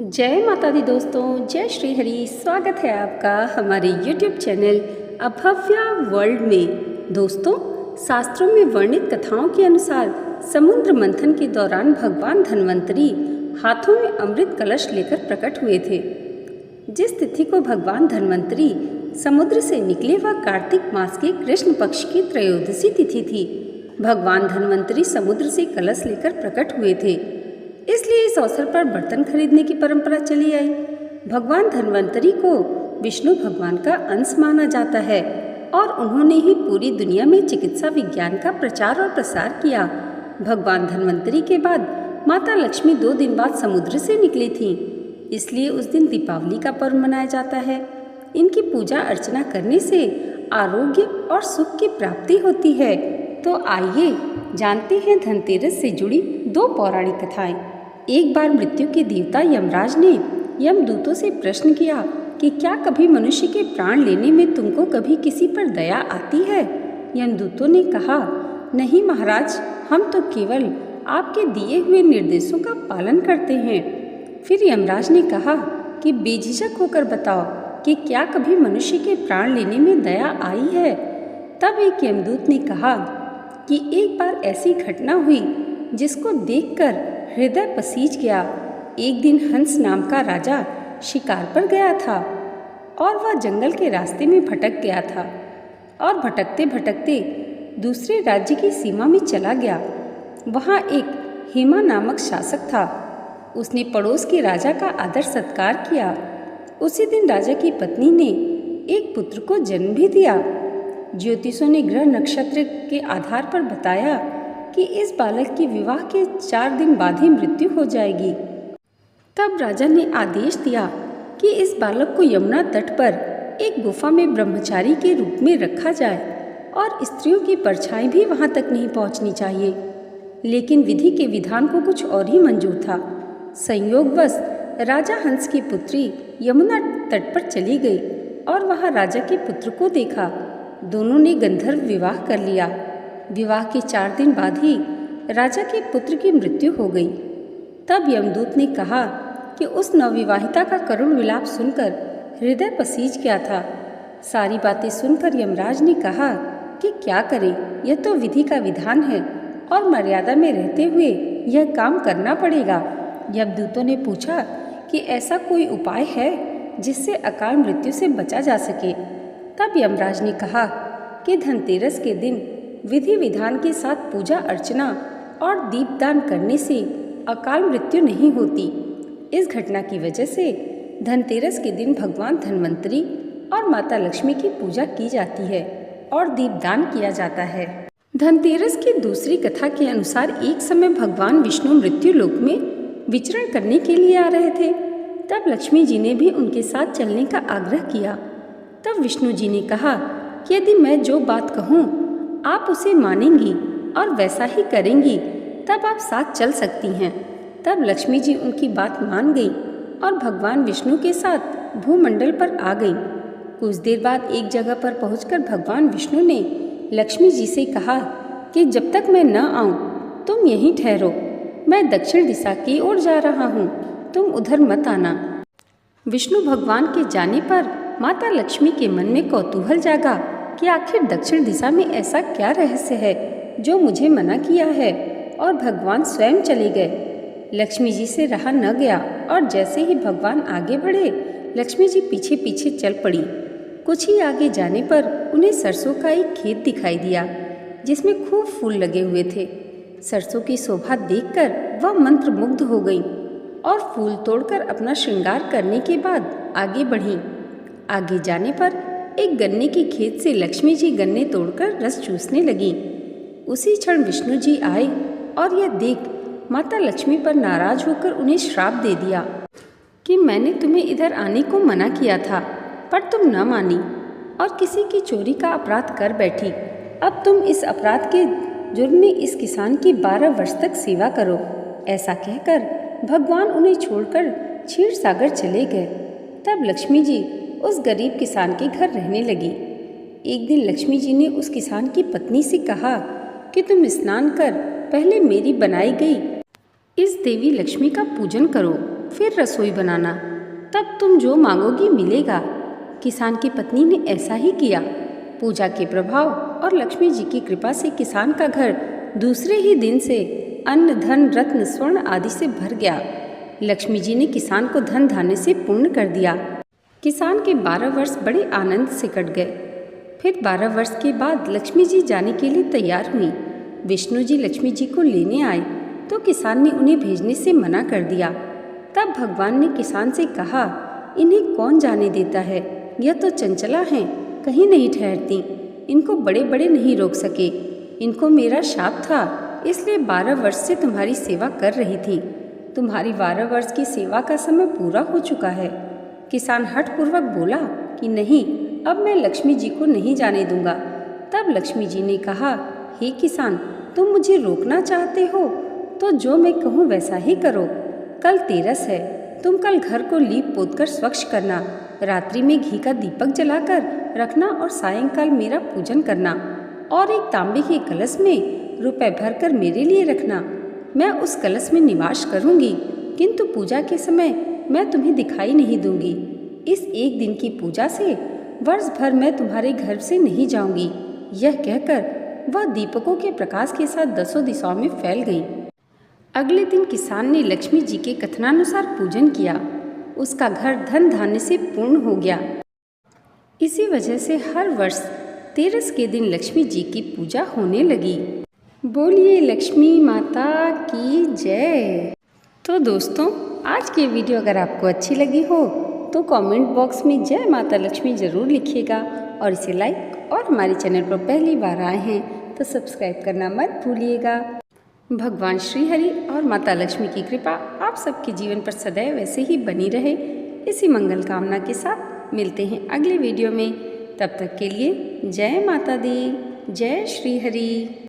जय माता दी दोस्तों, जय श्री हरि। स्वागत है आपका हमारे YouTube चैनल अभव्या वर्ल्ड में। दोस्तों, शास्त्रों में वर्णित कथाओं के अनुसार समुद्र मंथन के दौरान भगवान धन्वंतरी हाथों में अमृत कलश लेकर प्रकट हुए थे। जिस तिथि को भगवान धन्वंतरी समुद्र से निकले वह कार्तिक मास के कृष्ण पक्ष की त्रयोदशी तिथि थी। भगवान धन्वंतरी समुद्र से कलश लेकर प्रकट हुए थे, इसलिए इस अवसर पर बर्तन खरीदने की परंपरा चली आई। भगवान धन्वंतरी को विष्णु भगवान का अंश माना जाता है और उन्होंने ही पूरी दुनिया में चिकित्सा विज्ञान का प्रचार और प्रसार किया। भगवान धन्वंतरी के बाद माता लक्ष्मी 2 दिन बाद समुद्र से निकली थीं, इसलिए उस दिन दीपावली का पर्व मनाया जाता है। इनकी पूजा अर्चना करने से आरोग्य और सुख की प्राप्ति होती है। तो आइए जानते हैं धनतेरस से जुड़ी 2 पौराणिक कथाएं। एक बार मृत्यु के देवता यमराज ने यमदूतों से प्रश्न किया कि क्या कभी मनुष्य के प्राण लेने में तुमको कभी किसी पर दया आती है? यमदूतों ने कहा, नहीं महाराज, हम तो केवल आपके दिए हुए निर्देशों का पालन करते हैं। फिर यमराज ने कहा कि बेझिझक होकर बताओ कि क्या कभी मनुष्य के प्राण लेने में दया आई है? तब एक यमदूत ने कहा कि एक बार ऐसी घटना हुई जिसको देखकर हृदय पसीज गया। एक दिन हंस नाम का राजा शिकार पर गया था और वह जंगल के रास्ते में भटक गया था और भटकते भटकते दूसरे राज्य की सीमा में चला गया। वहाँ एक हेमा नामक शासक था। उसने पड़ोस के राजा का आदर सत्कार किया। उसी दिन राजा की पत्नी ने एक पुत्र को जन्म भी दिया। ज्योतिषों ने ग्रह नक्षत्र के आधार पर बताया कि इस बालक की विवाह के 4 दिन बाद ही मृत्यु हो जाएगी। तब राजा ने आदेश दिया कि इस बालक को यमुना तट पर एक गुफा में ब्रह्मचारी के रूप में रखा जाए और स्त्रियों की परछाई भी वहां तक नहीं पहुंचनी चाहिए। लेकिन विधि के विधान को कुछ और ही मंजूर था। संयोगवश राजा हंस की पुत्री यमुना तट पर चली गई और वहां राजा के पुत्र को देखा। दोनों ने गंधर्व विवाह कर लिया। विवाह के 4 दिन बाद ही राजा के पुत्र की मृत्यु हो गई। तब यमदूत ने कहा कि उस नवविवाहिता का करुण विलाप सुनकर हृदय पसीज गया था। सारी बातें सुनकर यमराज ने कहा कि क्या करें, यह तो विधि का विधान है और मर्यादा में रहते हुए यह काम करना पड़ेगा। यमदूतों ने पूछा कि ऐसा कोई उपाय है जिससे अकाल मृत्यु से बचा जा सके? तब यमराज ने कहा कि धनतेरस के दिन विधि विधान के साथ पूजा अर्चना और दीपदान करने से अकाल मृत्यु नहीं होती। इस घटना की वजह से धनतेरस के दिन भगवान धन्वंतरी और माता लक्ष्मी की पूजा की जाती है और दीपदान किया जाता है। धनतेरस की दूसरी कथा के अनुसार एक समय भगवान विष्णु मृत्यु लोक में विचरण करने के लिए आ रहे थे। तब लक्ष्मी जी ने भी उनके साथ चलने का आग्रह किया। तब विष्णु जी ने कहा कि यदि मैं जो बात कहूँ आप उसे मानेंगी और वैसा ही करेंगी तब आप साथ चल सकती हैं। तब लक्ष्मी जी उनकी बात मान गई और भगवान विष्णु के साथ भूमंडल पर आ गई। कुछ देर बाद एक जगह पर पहुंचकर भगवान विष्णु ने लक्ष्मी जी से कहा कि जब तक मैं न आऊं तुम यहीं ठहरो। मैं दक्षिण दिशा की ओर जा रहा हूं, तुम उधर मत आना। विष्णु भगवान के जाने पर माता लक्ष्मी के मन में कौतूहल जागा कि आखिर दक्षिण दिशा में ऐसा क्या रहस्य है जो मुझे मना किया है, और भगवान स्वयं चले गए। लक्ष्मी जी से रहा न गया और जैसे ही भगवान आगे बढ़े लक्ष्मी जी पीछे पीछे चल पड़ी। कुछ ही आगे जाने पर उन्हें सरसों का एक खेत दिखाई दिया जिसमें खूब फूल लगे हुए थे। सरसों की शोभा देखकर वह मंत्रमुग्ध हो गई और फूल तोड़कर अपना श्रृंगार करने के बाद आगे बढ़ी। आगे जाने पर एक गन्ने के खेत से लक्ष्मी जी गन्ने तोड़कर रस चूसने लगी। उसी क्षण विष्णु जी आए और यह देख माता लक्ष्मी पर नाराज होकर उन्हें श्राप दे दिया कि मैंने तुम्हें इधर आने को मना किया था पर तुम न मानी और किसी की चोरी का अपराध कर बैठी। अब तुम इस अपराध के जुर्म में इस किसान की 12 वर्ष तक सेवा करो। ऐसा कहकर भगवान उन्हें छोड़कर क्षीर सागर चले गए। तब लक्ष्मी जी उस गरीब किसान के घर रहने लगी। एक दिन लक्ष्मी जी ने उस किसान की पत्नी से कहा कि तुम स्नान कर पहले मेरी बनाई गई इस देवी लक्ष्मी का पूजन करो फिर रसोई बनाना, तब तुम जो मांगोगी मिलेगा। किसान की पत्नी ने ऐसा ही किया। पूजा के प्रभाव और लक्ष्मी जी की कृपा से किसान का घर दूसरे ही दिन से अन्न, धन, रत्न, स्वर्ण आदि से भर गया। लक्ष्मी जी ने किसान को धन धान्य से पूर्ण कर दिया। किसान के 12 वर्ष बड़े आनंद से कट गए। फिर 12 वर्ष के बाद लक्ष्मी जी जाने के लिए तैयार हुई। विष्णु जी लक्ष्मी जी को लेने आए तो किसान ने उन्हें भेजने से मना कर दिया। तब भगवान ने किसान से कहा, इन्हें कौन जाने देता है, यह तो चंचला हैं, कहीं नहीं ठहरती, इनको बड़े बड़े नहीं रोक सके। इनको मेरा शाप था, इसलिए 12 वर्ष से तुम्हारी सेवा कर रही थी। तुम्हारी 12 वर्ष की सेवा का समय पूरा हो चुका है। किसान हठपूर्वक बोला कि नहीं, अब मैं लक्ष्मी जी को नहीं जाने दूंगा। तब लक्ष्मी जी ने कहा, हे किसान, तुम मुझे रोकना चाहते हो तो जो मैं कहूँ वैसा ही करो। कल तेरस है, तुम कल घर को लीप पोत कर स्वच्छ करना, रात्रि में घी का दीपक जलाकर रखना और सायंकाल मेरा पूजन करना, और एक तांबे के कलश में रुपए भरकर मेरे लिए रखना। मैं उस कलश में निवास करूंगी, किंतु पूजा के समय मैं तुम्हें दिखाई नहीं दूंगी। इस एक दिन की पूजा से वर्ष भर मैं तुम्हारे घर से नहीं जाऊंगी। यह कहकर वह दीपकों के प्रकाश के साथ 10 दिशाओं में फैल गई। अगले दिन किसान ने लक्ष्मी जी के कथनानुसार पूजन किया। उसका घर धन धान्य से पूर्ण हो गया। इसी वजह से हर वर्ष तेरस के दिन लक्ष्मी जी की पूजा होने लगी। बोलिए लक्ष्मी माता की जय। तो दोस्तों, आज की वीडियो अगर आपको अच्छी लगी हो तो कमेंट बॉक्स में जय माता लक्ष्मी ज़रूर लिखिएगा और इसे लाइक, और हमारे चैनल पर पहली बार आए हैं तो सब्सक्राइब करना मत भूलिएगा। भगवान श्री हरि और माता लक्ष्मी की कृपा आप सबके जीवन पर सदैव ऐसे ही बनी रहे, इसी मंगल कामना के साथ मिलते हैं अगले वीडियो में। तब तक के लिए जय माता दी, जय श्री हरि।